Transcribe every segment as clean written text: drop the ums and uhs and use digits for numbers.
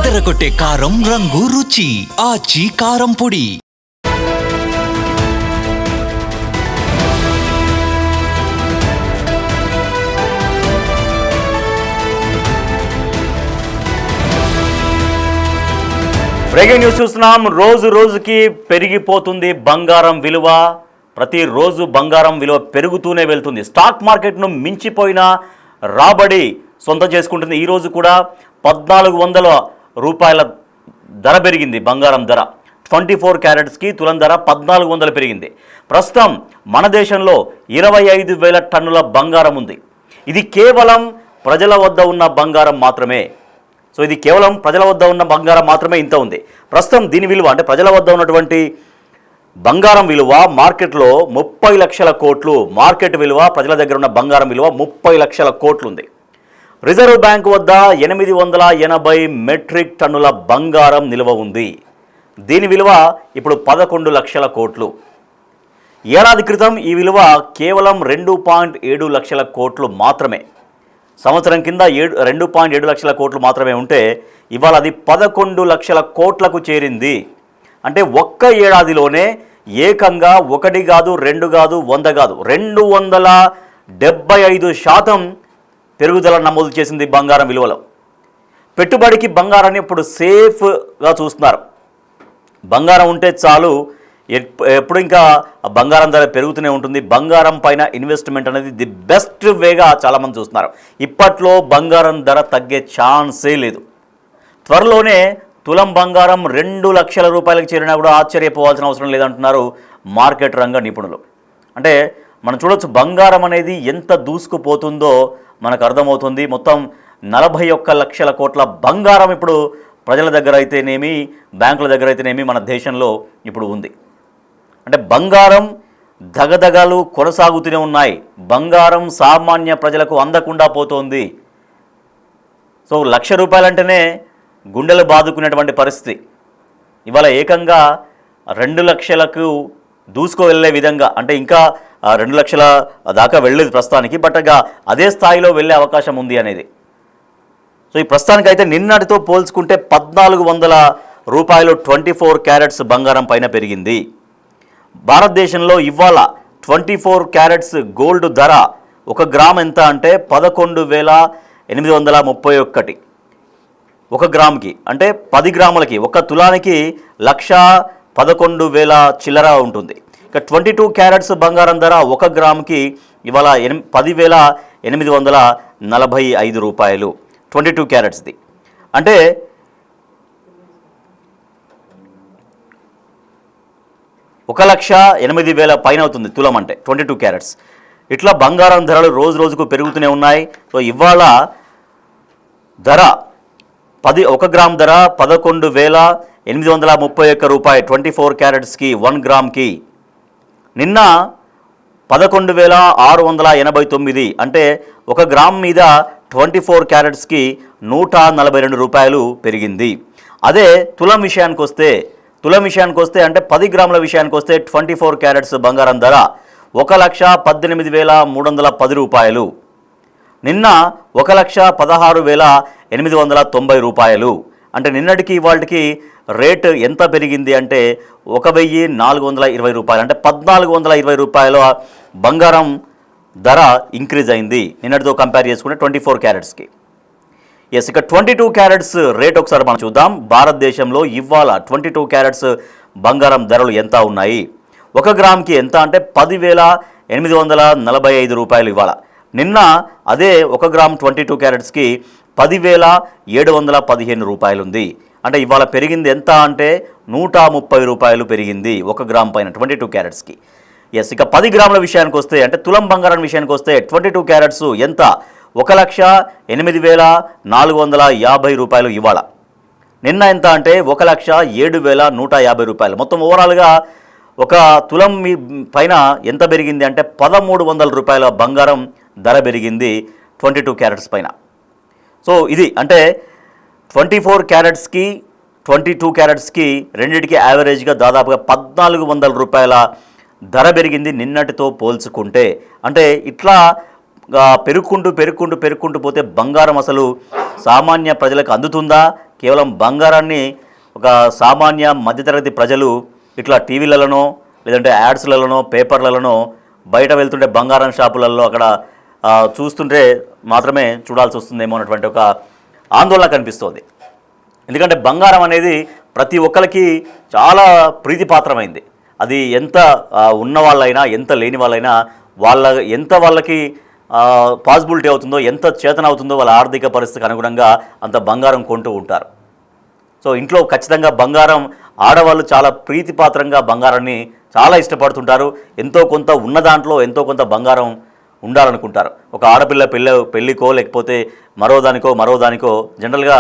అదరగొట్టే కారం రంగు రుచి ఆచి కారం పొడి. బ్రేకింగ్ న్యూస్ చూస్తున్నాం. రోజు రోజుకి పెరిగిపోతుంది బంగారం విలువ. ప్రతిరోజు బంగారం విలువ పెరుగుతూనే వెళ్తుంది. స్టాక్ మార్కెట్ను మించిపోయిన రాబడి సొంతం చేసుకుంటుంది. ఈరోజు కూడా 1400 రూపాయల ధర పెరిగింది. బంగారం ధర 24 క్యారెట్స్కి తులం ధర 1400 పెరిగింది. ప్రస్తుతం మన దేశంలో 25,000 టన్నుల బంగారం ఉంది. ఇది కేవలం ప్రజల వద్ద ఉన్న బంగారం మాత్రమే. ఇది కేవలం ప్రజల వద్ద ఉన్న బంగారం మాత్రమే ఇంత ఉంది. ప్రస్తుతం దీని విలువ అంటే ప్రజల వద్ద ఉన్నటువంటి బంగారం విలువ మార్కెట్లో 30 లక్షల కోట్లు. మార్కెట్ విలువ ప్రజల దగ్గర ఉన్న బంగారం విలువ 30 లక్షల కోట్లు ఉంది. రిజర్వ్ బ్యాంక్ వద్ద 880 మెట్రిక్ టన్నుల బంగారం నిల్వ ఉంది. దీని విలువ ఇప్పుడు 11 లక్షల కోట్లు. ఏడాది క్రితం ఈ విలువ కేవలం 2.7 లక్షల కోట్లు మాత్రమే. సంవత్సరం కింద 2.7 లక్షల కోట్లు మాత్రమే ఉంటే ఇవాళ అది 11 లక్షల కోట్లకు చేరింది. అంటే ఒక్క ఏడాదిలోనే ఏకంగా 1 కాదు 2 కాదు 100 కాదు 275% పెరుగుదల నమోదు చేసింది బంగారం విలువలో. పెట్టుబడికి బంగారాన్ని ఇప్పుడు సేఫ్గా చూస్తున్నారు. బంగారం ఉంటే చాలు, ఎప్పుడు ఇంకా బంగారం ధర పెరుగుతూనే ఉంటుంది. బంగారం పైన ఇన్వెస్ట్మెంట్ అనేది ది బెస్ట్ వేగా చాలామంది చూస్తున్నారు. ఇప్పట్లో బంగారం ధర తగ్గే ఛాన్సే లేదు. త్వరలోనే తులం బంగారం 2 లక్షల రూపాయలకు చేరినా కూడా ఆశ్చర్యపోవాల్సిన అవసరం లేదంటున్నారు మార్కెట్ రంగ నిపుణులు. అంటే మనం చూడొచ్చు బంగారం అనేది ఎంత దూసుకుపోతుందో మనకు అర్థమవుతుంది. మొత్తం 41 లక్షల కోట్ల బంగారం ఇప్పుడు ప్రజల దగ్గర అయితేనేమి బ్యాంకుల దగ్గర అయితేనేమి మన దేశంలో ఇప్పుడు ఉంది. అంటే బంగారం దగదగలు కొనసాగుతూనే ఉన్నాయి. బంగారం సామాన్య ప్రజలకు అందకుండా పోతోంది. ₹1,00,000 రూపాయలంటేనే గుండెలు బాదుకునేటువంటి పరిస్థితి. ఇవాళ ఏకంగా 2 లక్షలకు దూసుకు వెళ్ళే విధంగా, అంటే ఇంకా 2 లక్షల దాకా వెళ్ళేది ప్రస్తుతానికి, బట్ అదే స్థాయిలో వెళ్ళే అవకాశం ఉంది అనేది. ఈ ప్రస్తుతానికైతే నిన్నటితో పోల్చుకుంటే 1400 రూపాయలు 24 క్యారెట్స్ బంగారం పైన పెరిగింది. భారతదేశంలో ఇవాళ 24 క్యారెట్స్ గోల్డ్ ధర 1 గ్రామ్ ఎంత అంటే 11,831. 1 గ్రామ్కి అంటే 10 గ్రాములకి 1 తులానికి 1,11,000 చిల్లర ఉంటుంది. ఇక 22 క్యారెట్స్ బంగారం ధర 1 గ్రామ్కి ఇవాళ 10,845 రూపాయలు 22 క్యారెట్స్ది. అంటే 1,08,000 పైన అవుతుంది తులం అంటే 22 క్యారెట్స్. ఇట్లా బంగారం ధరలు రోజు రోజుకు పెరుగుతూనే ఉన్నాయి. ఇవాళ ధర 1 గ్రామ్ ధర 11,831 రూపాయలు 24 క్యారెట్స్కి 1 గ్రామ్కి. నిన్న 11,689, అంటే 1 గ్రామ్ మీద 24 క్యారెట్స్కి 142 రూపాయలు పెరిగింది. అదే తులం విషయానికి వస్తే అంటే 10 గ్రాముల విషయానికి వస్తే 24 క్యారెట్స్ బంగారం ధర 1,18,310 రూపాయలు. నిన్న 1,16,890 రూపాయలు. అంటే నిన్నటికి ఇవాళకి రేటు ఎంత పెరిగింది అంటే 1,420 రూపాయలు. అంటే 1,420 రూపాయల బంగారం ధర ఇంక్రీజ్ అయింది నిన్నటితో కంపేర్ చేసుకుంటే 24 క్యారెట్స్కి. ఇక 22 క్యారెట్స్ రేట్ ఒకసారి మనం చూద్దాం. భారతదేశంలో ఇవాళ 22 క్యారెట్స్ బంగారం ధరలు ఎంత ఉన్నాయి? 1 గ్రామ్కి ఎంత అంటే 10,845 రూపాయలు ఇవాళ. నిన్న అదే 1 గ్రామ్ 22 క్యారెట్స్కి 10,715 రూపాయలు ఉంది. అంటే ఇవాళ పెరిగింది ఎంత అంటే 130 రూపాయలు పెరిగింది 1 గ్రామ్ పైన 22 క్యారెట్స్కి. ఇక 10 గ్రాముల విషయానికి వస్తే అంటే తులం బంగారం విషయానికి వస్తే 22 క్యారెట్స్ ఎంత 1,08,450 రూపాయలు ఇవాళ. నిన్న ఎంత అంటే 1,07,150 రూపాయలు. మొత్తం ఓవరాల్గా 1 తులం పైన ఎంత పెరిగింది అంటే 1,300 రూపాయల బంగారం ధర పెరిగింది 22 క్యారెట్స్ పైన. ఇది అంటే 24 క్యారెట్స్కి 22 క్యారెట్స్కి రెండింటికి యావరేజ్గా దాదాపుగా 1,400 రూపాయల ధర పెరిగింది నిన్నటితో పోల్చుకుంటే. అంటే ఇట్లా పెరుగుకుంటూ పోతే బంగారం అసలు సామాన్య ప్రజలకు అందుతుందా, కేవలం బంగారాన్ని ఒక సామాన్య మధ్యతరగతి ప్రజలు ఇట్లా టీవీలలోనో లేదంటే యాడ్స్లలోనో పేపర్లలోనో బయట వెళ్తుంటే బంగారం షాపులలో అక్కడ చూస్తుంటే మాత్రమే చూడాల్సి వస్తుందేమో అన్నటువంటి ఒక ఆందోళన కనిపిస్తోంది. ఎందుకంటే బంగారం అనేది ప్రతి ఒక్కరికి చాలా ప్రీతిపాత్రమైంది. అది ఎంత ఉన్న వాళ్ళైనా ఎంత లేని వాళ్ళైనా ఎంత వాళ్ళకి పాసిబిలిటీ అవుతుందో, ఎంత చేతన అవుతుందో వాళ్ళ ఆర్థిక పరిస్థితికి అనుగుణంగా అంత బంగారం కొంటూ ఉంటారు. సో ఇంట్లో ఖచ్చితంగా బంగారం ఆడవాళ్ళు చాలా ప్రీతిపాత్రంగా బంగారాన్ని చాలా ఇష్టపడుతుంటారు. ఎంతో కొంత ఉన్న దాంట్లో ఎంతో కొంత బంగారం ఉండాలనుకుంటారు. ఒక ఆడపిల్ల పెళ్ళికో లేకపోతే మరో దానికో జనరల్గా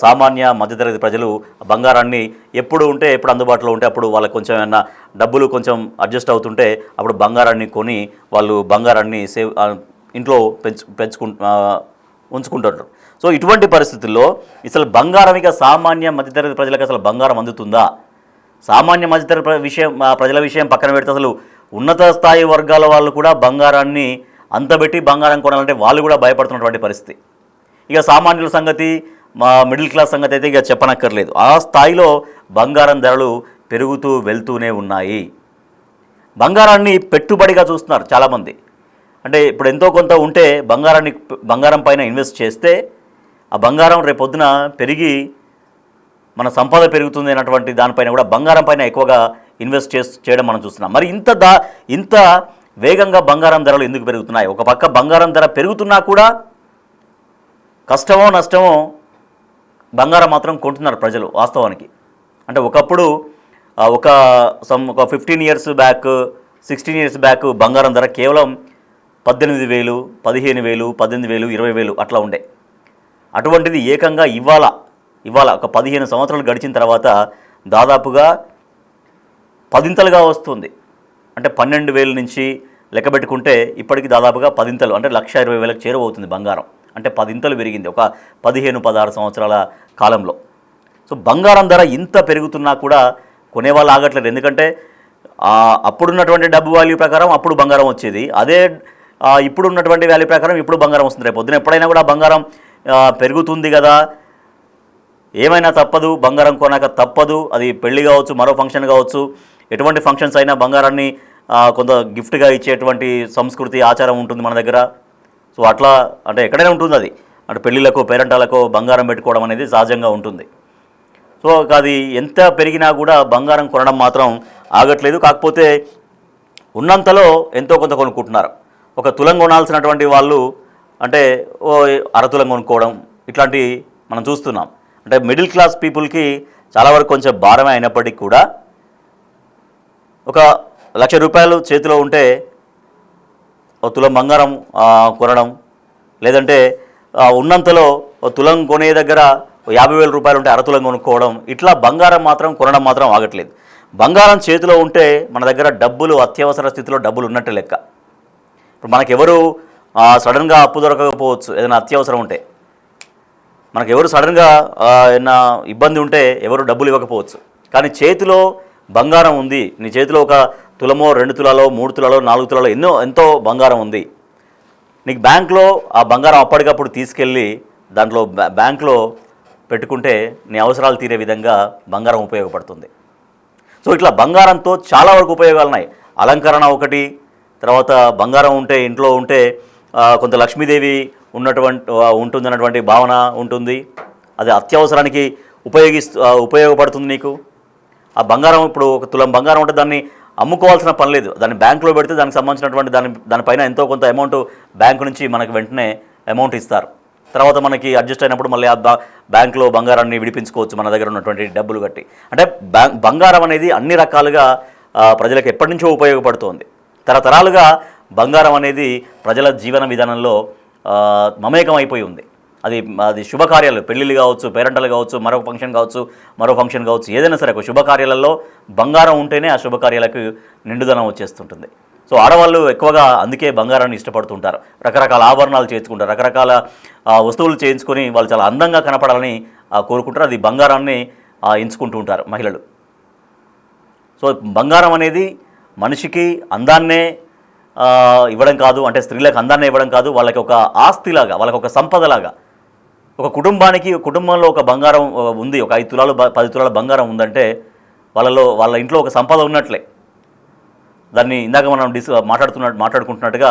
సామాన్య మధ్యతరగతి ప్రజలు బంగారాన్ని ఎప్పుడు అందుబాటులో ఉంటే అప్పుడు వాళ్ళకి కొంచెం ఏమన్నా డబ్బులు కొంచెం అడ్జస్ట్ అవుతుంటే అప్పుడు బంగారాన్ని కొని వాళ్ళు బంగారాన్ని ఇంట్లో ఉంచుకుంటారు. సో ఇటువంటి పరిస్థితుల్లో అసలు బంగారం ఇక సామాన్య మధ్యతరగతి ప్రజలకు అసలు బంగారం అందుతుందా? సామాన్య మధ్యతరగతి ప్రజల విషయం పక్కన పెడితే అసలు ఉన్నత స్థాయి వర్గాల వాళ్ళు కూడా బంగారాన్ని అంతబెట్టి బంగారం కొనాలంటే వాళ్ళు కూడా భయపడుతున్నటువంటి పరిస్థితి. ఇక సామాన్యుల సంగతి, మా మిడిల్ క్లాస్ సంగతి అయితే ఇక చెప్పనక్కర్లేదు. ఆ స్థాయిలో బంగారం ధరలు పెరుగుతూ వెళ్తూనే ఉన్నాయి. బంగారాన్ని పెట్టుబడిగా చూస్తున్నారు చాలామంది. అంటే ఇప్పుడు ఎంతో కొంత ఉంటే బంగారం పైన ఇన్వెస్ట్ చేస్తే ఆ బంగారం రేపొద్దున పెరిగి మన సంపద పెరుగుతుంది అన్నటువంటి దానిపైన కూడా బంగారం పైన ఎక్కువగా ఇన్వెస్ట్ చేయడం మనం చూస్తున్నాం. మరి ఇంత వేగంగా బంగారం ధరలు ఎందుకు పెరుగుతున్నాయి? ఒక పక్క బంగారం ధర పెరుగుతున్నా కూడా కష్టమో నష్టమో బంగారం మాత్రం కొంటున్నారు ప్రజలు వాస్తవానికి. అంటే ఒకప్పుడు ఒక 15 ఇయర్స్ బ్యాక్ 16 ఇయర్స్ బ్యాక్ బంగారం ధర కేవలం 18,000, 15,000, 18,000, 20,000 అట్లా ఉండే. అటువంటిది ఏకంగా ఇవాళ ఒక 15 సంవత్సరాలు గడిచిన తర్వాత దాదాపుగా 10 వస్తుంది. అంటే 12,000 నుంచి లెక్క పెట్టుకుంటే ఇప్పటికి దాదాపుగా 10 అంటే 1,20,000 చేరువవుతుంది బంగారం. అంటే 10 పెరిగింది ఒక 15-16 సంవత్సరాల కాలంలో. సో బంగారం ధర ఇంత పెరుగుతున్నా కూడా కొనేవాళ్ళు ఆగట్లేదు. ఎందుకంటే అప్పుడున్నటువంటి డబ్బు వాల్యూ ప్రకారం అప్పుడు బంగారం వచ్చేది, అదే ఇప్పుడు ఉన్నటువంటి వాల్యూ ప్రకారం ఇప్పుడు బంగారం వస్తుంది. రేపు పొద్దున ఎప్పుడైనా కూడా బంగారం పెరుగుతుంది కదా, ఏమైనా తప్పదు, బంగారం కొనాక తప్పదు. అది పెళ్లి కావచ్చు, మరో ఫంక్షన్ కావచ్చు, ఎటువంటి ఫంక్షన్స్ అయినా బంగారాన్ని కొంత గిఫ్ట్గా ఇచ్చేటువంటి సంస్కృతి ఆచారం ఉంటుంది మన దగ్గర. సో అట్లా అంటే ఎక్కడైనా ఉంటుంది అది. అంటే పెళ్ళిళ్ళకో పేరంటాలకో బంగారం పెట్టుకోవడం అనేది సహజంగా ఉంటుంది. సో అది ఎంత పెరిగినా కూడా బంగారం కొనడం మాత్రం ఆగట్లేదు. కాకపోతే ఉన్నంతలో ఎంతో కొంత కొనుక్కుంటున్నారు. ఒక తులం కొనాల్సినటువంటి వాళ్ళు అంటే అరతులం కొనుక్కోవడం ఇట్లాంటివి మనం చూస్తున్నాం. అంటే మిడిల్ క్లాస్ పీపుల్కి చాలా వరకు కొంచెం భారమే అయినప్పటికీ కూడా ఒక ₹1,00,000 చేతిలో ఉంటే ఒక తులం బంగారం కొనడం, లేదంటే ఉన్నంతలో తులం కొనే దగ్గర ₹50,000 ఉంటే అరతులం కొనుక్కోవడం, ఇట్లా బంగారం మాత్రం కొనడం మాత్రం ఆగట్లేదు. బంగారం చేతిలో ఉంటే మన దగ్గర డబ్బులు అత్యవసర స్థితిలో డబ్బులు ఉన్నట్టే లెక్క. ఇప్పుడు మనకెవరు సడన్గా అప్పు దొరకకపోవచ్చు, ఏదైనా అత్యవసరం ఉంటే మనకెవరు సడన్గా ఏదైనా ఇబ్బంది ఉంటే ఎవరు డబ్బులు ఇవ్వకపోవచ్చు. కానీ చేతిలో బంగారం ఉంది, నీ చేతిలో ఒక తులమో 2 తులాలో 3 తులాలో 4 తులాలో ఎంతో బంగారం ఉంది, నీకు బ్యాంక్లో ఆ బంగారం అప్పటికప్పుడు తీసుకెళ్ళి దాంట్లో బ్యాంక్లో పెట్టుకుంటే నీ అవసరాలు తీరే విధంగా బంగారం ఉపయోగపడుతుంది. సో ఇట్లా బంగారంతో చాలా వరకు ఉపయోగాలు ఉన్నాయి. అలంకరణ ఒకటి, తర్వాత బంగారం ఉంటే ఇంట్లో ఉంటే కొంత లక్ష్మీదేవి ఉంటుందన్నటువంటి భావన ఉంటుంది. అది అత్యవసరానికి ఉపయోగపడుతుంది నీకు. ఆ బంగారం ఇప్పుడు ఒక తులం బంగారం ఉంటే దాన్ని అమ్ముకోవాల్సిన పని లేదు, దాన్ని బ్యాంకులో పెడితే దానికి సంబంధించినటువంటి దానిపైన ఎంతో కొంత అమౌంట్ బ్యాంకు నుంచి మనకు వెంటనే అమౌంట్ ఇస్తారు. తర్వాత మనకి అడ్జస్ట్ అయినప్పుడు మళ్ళీ ఆ బ్యాంకులో బంగారాన్ని విడిపించుకోవచ్చు మన దగ్గర ఉన్నటువంటి డబ్బులు కట్టి. అంటే బంగారం అనేది అన్ని రకాలుగా ప్రజలకు ఎప్పటి నుంచో ఉపయోగపడుతోంది. తరతరాలుగా బంగారం అనేది ప్రజల జీవన విధానంలో మమేకం అయిపోయి ఉంది. అది శుభకార్యాలు, పెళ్ళిళ్ళు కావచ్చు, పేరంటలు కావచ్చు, మరో ఫంక్షన్ కావచ్చు, ఏదైనా సరే ఒక శుభకార్యాలలో బంగారం ఉంటేనే ఆ శుభకార్యాలకు నిండుదనం వచ్చేస్తుంటుంది. సో ఆడవాళ్ళు ఎక్కువగా అందుకే బంగారాన్ని ఇష్టపడుతుంటారు. రకరకాల ఆభరణాలు చేయించుకుంటారు, రకరకాల వస్తువులు చేయించుకొని వాళ్ళు చాలా అందంగా కనపడాలని కోరుకుంటారు. అది బంగారాన్ని ఎంచుకుంటూ ఉంటారు మహిళలు. సో బంగారం అనేది మనిషికి అందాన్నే ఇవ్వడం కాదు, అంటే స్త్రీలకు అందాన్నే ఇవ్వడం కాదు, వాళ్ళకి ఒక ఆస్తిలాగా, వాళ్ళకి ఒక సంపదలాగా, ఒక కుటుంబంలో ఒక బంగారం ఉంది, ఒక 5 తులాలు 10 తులాల బంగారం ఉందంటే వాళ్ళ ఇంట్లో ఒక సంపద ఉన్నట్లే. దాన్ని ఇందాక మనం మాట్లాడుకుంటున్నట్టుగా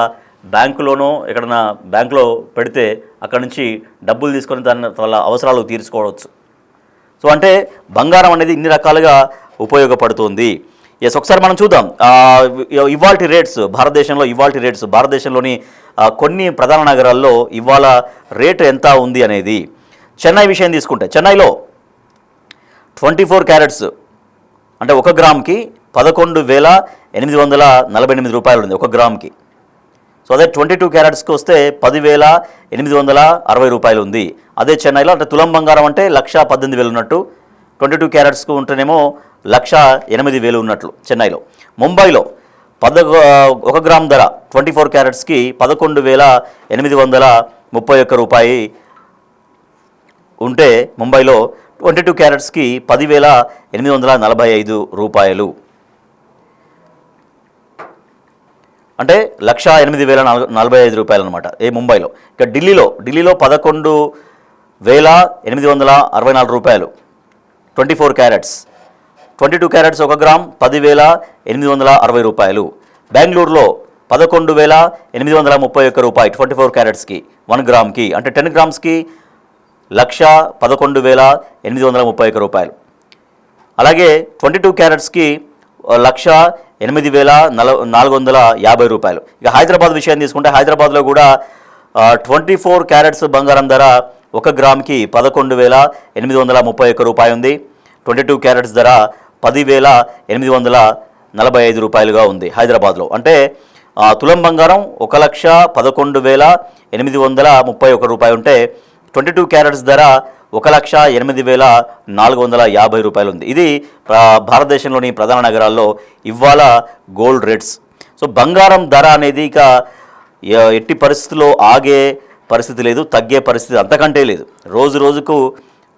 బ్యాంకులోనో ఎక్కడన్నా బ్యాంకులో పెడితే అక్కడ నుంచి డబ్బులు తీసుకొని దాన్ని వాళ్ళ అవసరాలు తీర్చుకోవచ్చు. సో అంటే బంగారం అనేది ఇన్ని రకాలుగా ఉపయోగపడుతుంది. ఎస్, ఒకసారి మనం చూద్దాం ఇవాల్టి రేట్స్, భారతదేశంలోని కొన్ని ప్రధాన నగరాల్లో ఇవాళ రేటు ఎంత ఉంది అనేది. చెన్నై విషయం తీసుకుంటే చెన్నైలో 24 క్యారెట్స్ అంటే 1 గ్రామ్కి 11,848 రూపాయలు ఉంది 1 గ్రామ్కి. సో అదే 22 క్యారెట్స్కి వస్తే 10,860 రూపాయలు ఉంది అదే చెన్నైలో. అంటే తులం బంగారం అంటే 1,18,000 ఉన్నట్టు, 22 క్యారెట్స్కు ఉంటేనేమో 1,08,000 ఉన్నట్లు చెన్నైలో. ముంబైలో 1 గ్రామ్ ధర 24 క్యారెట్స్కి 11,831 రూపాయి ఉంటే ముంబైలో 22 క్యారెట్స్కి 10,845 రూపాయలు, అంటే 1,08,045 రూపాయలు అనమాట ముంబైలో. ఇక ఢిల్లీలో 11,864 రూపాయలు 24 క్యారెట్స్, 22 క్యారెట్స్ 1 గ్రామ్ 10,860 రూపాయలు. బెంగళూరులో 11,831 రూపాయి 24 క్యారెట్స్కి 1 గ్రామ్కి, అంటే 10 గ్రామ్స్కి 1,11,831 రూపాయలు. అలాగే 22 క్యారెట్స్కి 1,08,450 రూపాయలు. ఇక హైదరాబాద్ విషయం తీసుకుంటే హైదరాబాద్లో కూడా 24 క్యారెట్స్ బంగారం ధర 1 గ్రామ్కి 11,831 రూపాయి ఉంది. 22 క్యారెట్స్ ధర 10,845 రూపాయలుగా ఉంది హైదరాబాద్లో. అంటే తులం బంగారం 1,11,831 రూపాయలు ఉంటే 22 క్యారెట్స్ ధర 1,08,450 రూపాయలు ఉంది. ఇది భారతదేశంలోని ప్రధాన నగరాల్లో ఇవాళ గోల్డ్ రేట్స్. సో బంగారం ధర అనేది ఇక ఎట్టి పరిస్థితుల్లో ఆగే పరిస్థితి లేదు, తగ్గే పరిస్థితి అంతకంటే లేదు. రోజు రోజుకు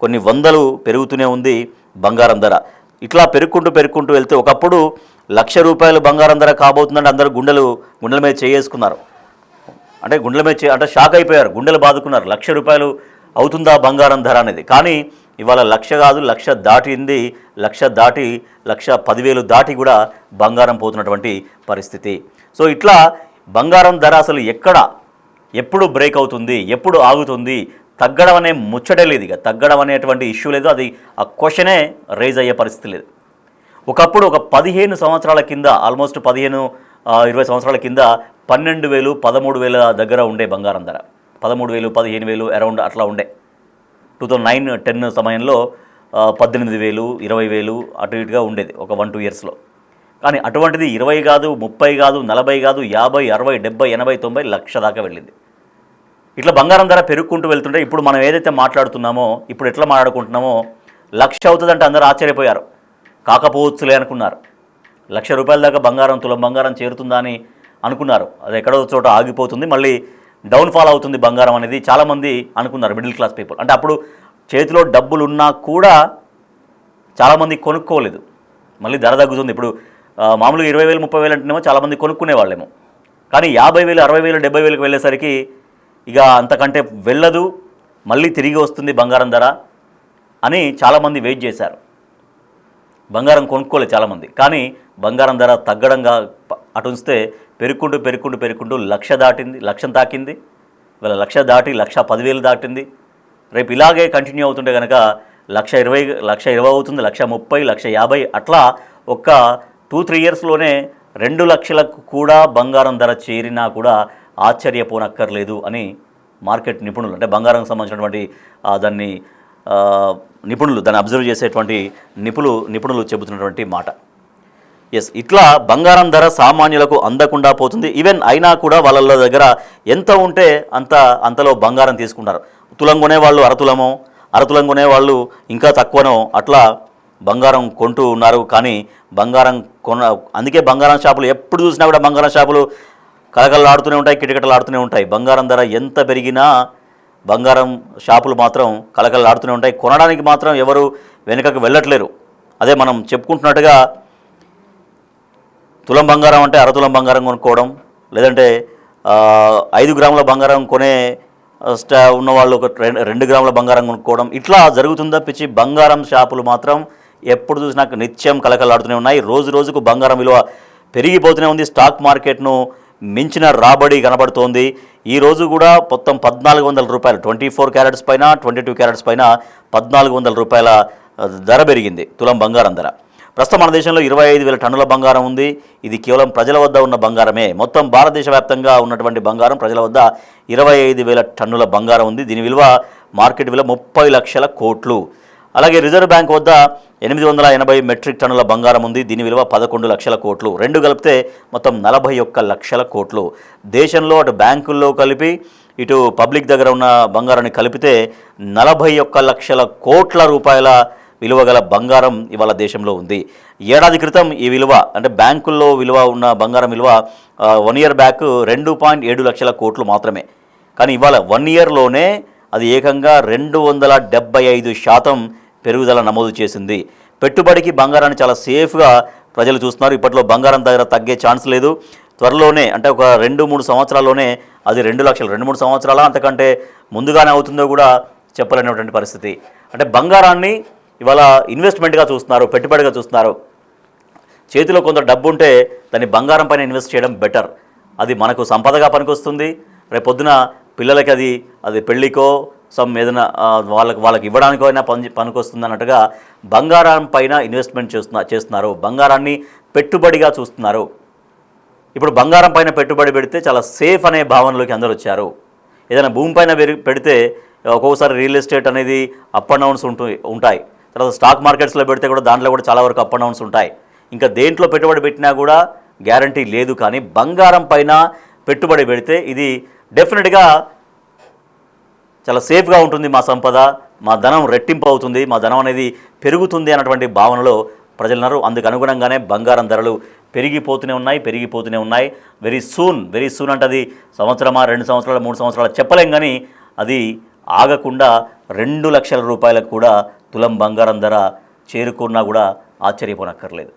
కొన్ని వందలు పెరుగుతూనే ఉంది బంగారం ధర. ఇట్లా పెరుగుకుంటూ వెళ్తే ఒకప్పుడు 1,00,000 రూపాయలు బంగారం ధర కాబోతుందంటే అందరూ గుండెల మీద చేసుకున్నారు. అంటే గుండెల మీద అంటే షాక్ అయిపోయారు, గుండెలు బాదుకున్నారు. 1,00,000 రూపాయలు అవుతుందా బంగారం ధర అనేది. కానీ ఇవాళ 1,00,000 కాదు, 1,00,000 దాటింది. 1,00,000 దాటి 1,10,000 దాటి కూడా బంగారం పోతున్నటువంటి పరిస్థితి. సో ఇట్లా బంగారం ధర అసలు ఎప్పుడు బ్రేక్ అవుతుంది, ఎప్పుడు ఆగుతుంది, తగ్గడం అనే ముచ్చటే లేదు. ఇక తగ్గడం అనేటువంటి ఇష్యూ లేదు, అది ఆ క్వశ్చనే రైజ్ అయ్యే పరిస్థితి లేదు. ఒకప్పుడు ఒక 15 సంవత్సరాల కింద, ఆల్మోస్ట్ 15-20 సంవత్సరాల కింద 12,000 13,000 దగ్గర ఉండే బంగారం ధర. 13,000 15,000 అరౌండ్ అట్లా ఉండే. 2009-10 సమయంలో 18,000 20,000 అటు ఇటుగా ఉండేది ఒక 1-2 ఇయర్స్లో. కానీ అటువంటిది 20 కాదు, 30 కాదు, 40 కాదు, 50, 60, 70, 80, 90, 1,00,000 దాకా వెళ్ళింది. ఇట్లా బంగారం ధర పెరుగుకుంటూ వెళ్తుంటే ఇప్పుడు మనం ఏదైతే మాట్లాడుతున్నామో, ఇప్పుడు ఎట్లా మాట్లాడుకుంటున్నామో 1,00,000 అవుతుందంటే అందరూ ఆశ్చర్యపోయారు. కాకపోవచ్చులే అనుకున్నారు. 1,00,000 రూపాయల దాకా బంగారం, తులం బంగారం చేరుతుందా అని అనుకున్నారు. అది ఎక్కడో చోట ఆగిపోతుంది, మళ్ళీ డౌన్ఫాల్ అవుతుంది బంగారం అనేది చాలామంది అనుకున్నారు, మిడిల్ క్లాస్ పీపుల్. అంటే అప్పుడు చేతిలో డబ్బులు ఉన్నా కూడా చాలామంది కొనుక్కోలేదు, మళ్ళీ ధర తగ్గుతుంది. ఇప్పుడు మామూలుగా 20,000 30,000 అంటేనేమో చాలామంది కొనుక్కునే వాళ్ళేమో. కానీ 50,000 60,000 70,000కి వెళ్ళేసరికి ఇక అంతకంటే వెళ్ళదు, మళ్ళీ తిరిగి వస్తుంది బంగారం ధర అని చాలామంది వెయిట్ చేశారు. బంగారం కొనుక్కోలేదు చాలామంది. కానీ బంగారం ధర తగ్గడంగా అటు ఉంచితే పెరుగుకుంటూ 1,00,000 దాటింది, 1,00,000 తాకింది. ఇవాళ 1,00,000 దాటి 1,10,000 దాటింది. రేపు ఇలాగే కంటిన్యూ అవుతుంటే కనుక 1,20,000 అవుతుంది, 1,30,000 1,50,000 అట్లా ఒక్క 2-3 ఇయర్స్లోనే 2,00,000కు కూడా బంగారం ధర చేరినా కూడా ఆశ్చర్యపోనక్కర్లేదు అని మార్కెట్ నిపుణులు, అంటే బంగారం సంబంధించినటువంటి దాన్ని దాన్ని అబ్జర్వ్ చేసేటువంటి నిపుణులు చెబుతున్నటువంటి మాట. ఎస్, ఇట్లా బంగారం ధర సామాన్యులకు అందకుండా పోతుంది. ఈవెన్ అయినా కూడా వాళ్ళ దగ్గర ఎంత ఉంటే అంతలో బంగారం తీసుకుంటారు. తులం కొనేవాళ్ళు అరతులం కొనేవాళ్ళు ఇంకా తక్కువనో అట్లా బంగారం కొంటూ ఉన్నారు. కానీ అందుకే బంగారం షాపులు ఎప్పుడు చూసినా కూడా బంగారం షాపులు కలకలలాడుతూనే ఉంటాయి, కిటకిటలాడుతూనే ఉంటాయి. బంగారం ధర ఎంత పెరిగినా బంగారం షాపులు మాత్రం కలకలలాడుతూనే ఉంటాయి. కొనడానికి మాత్రం ఎవరు వెనుకకు వెళ్ళట్లేరు. అదే మనం చెప్పుకుంటున్నట్టుగా తులం బంగారం అంటే అరతులం బంగారం కొనుక్కోవడం, లేదంటే 5 గ్రాముల బంగారం కొనే ఉన్నవాళ్ళు ఒక 2 గ్రాముల బంగారం కొనుక్కోవడం ఇట్లా జరుగుతుందా పిచ్చి. బంగారం షాపులు మాత్రం ఎప్పుడు చూసినా నిత్యం కలకలాడుతూనే ఉన్నాయి. రోజు రోజుకు బంగారం విలువ పెరిగిపోతూనే ఉంది. స్టాక్ మార్కెట్ను మించిన రాబడి కనబడుతోంది. ఈ రోజు కూడా మొత్తం 1,400 రూపాయలు 24 క్యారెట్స్ పైన 22 క్యారెట్స్ పైన 1,400 రూపాయల ధర పెరిగింది తులం బంగారం ధర. ప్రస్తుతం మన దేశంలో 25,000 టన్నుల బంగారం ఉంది. ఇది కేవలం ప్రజల వద్ద ఉన్న బంగారమే. మొత్తం భారతదేశ వ్యాప్తంగా ఉన్నటువంటి బంగారం ప్రజల వద్ద 25,000 టన్నుల బంగారం ఉంది. దీని విలువ మార్కెట్ విలువ 30 లక్షల కోట్లు. అలాగే రిజర్వ్ బ్యాంక్ వద్ద 880 మెట్రిక్ టన్నుల బంగారం ఉంది. దీని విలువ 11 లక్షల కోట్లు. రెండు కలిపితే మొత్తం 41 లక్షల కోట్లు. దేశంలో అటు బ్యాంకుల్లో కలిపి ఇటు పబ్లిక్ దగ్గర ఉన్న బంగారాన్ని కలిపితే 41 లక్షల కోట్ల రూపాయల విలువ గల బంగారం ఇవాళ దేశంలో ఉంది. ఏడాది క్రితం ఈ విలువ అంటే బ్యాంకుల్లో విలువ ఉన్న బంగారం విలువ 1 ఇయర్ బ్యాక్ 2.7 లక్షల కోట్లు మాత్రమే. కానీ ఇవాళ 1 ఇయర్లోనే అది ఏకంగా 275% పెరుగుదల నమోదు చేసింది. పెట్టుబడికి బంగారాన్ని చాలా సేఫ్గా ప్రజలు చూస్తున్నారు. ఇప్పట్లో బంగారం దగ్గర తగ్గే ఛాన్స్ లేదు. త్వరలోనే అంటే ఒక 2-3 సంవత్సరాల్లోనే అది 2 లక్షలు 2-3 సంవత్సరాల అంతకంటే ముందుగానే అవుతుందో కూడా చెప్పలేనటువంటి పరిస్థితి. అంటే బంగారాన్ని ఇవాళ ఇన్వెస్ట్మెంట్గా చూస్తున్నారు, పెట్టుబడిగా చూస్తున్నారు. చేతిలో కొంత డబ్బు ఉంటే దాన్ని బంగారం పైన ఇన్వెస్ట్ చేయడం బెటర్. అది మనకు సంపదగా పనికొస్తుంది. రేపు పొద్దున పిల్లలకి అది పెళ్ళికో ఏదైనా వాళ్ళకి ఇవ్వడానికో అయినా పనికొస్తుంది అన్నట్టుగా బంగారం పైన ఇన్వెస్ట్మెంట్ చేస్తున్నారు. బంగారాన్ని పెట్టుబడిగా చూస్తున్నారు. ఇప్పుడు బంగారం పైన పెట్టుబడి పెడితే చాలా సేఫ్ అనే భావనలోకి అందరూ వచ్చారు. ఏదైనా భూమి పైన పెడితే ఒక్కొక్కసారి రియల్ ఎస్టేట్ అనేది అప్ అండ్ డౌన్స్ ఉంటాయి. తర్వాత స్టాక్ మార్కెట్స్లో పెడితే కూడా దాంట్లో కూడా చాలా వరకు అప్ అండ్ డౌన్స్ ఉంటాయి. ఇంకా దేంట్లో పెట్టుబడి పెట్టినా కూడా గ్యారంటీ లేదు. కానీ బంగారం పైన పెట్టుబడి పెడితే ఇది డెఫినెట్గా చాలా సేఫ్గా ఉంటుంది. మా సంపద, మా ధనం రెట్టింపు అవుతుంది, మా ధనం అనేది పెరుగుతుంది అన్నటువంటి భావనలో ప్రజలున్నారు. అందుకు అనుగుణంగానే బంగారం ధరలు పెరిగిపోతూనే ఉన్నాయి. వెరీ సూన్ అంటే అది సంవత్సరమా 2 సంవత్సరాలు 3 సంవత్సరాలు చెప్పలేం. కానీ అది ఆగకుండా 2 లక్షల రూపాయలకు కూడా తులం బంగారం ధర చేరుకున్నా కూడా ఆశ్చర్యపోనక్కర్లేదు.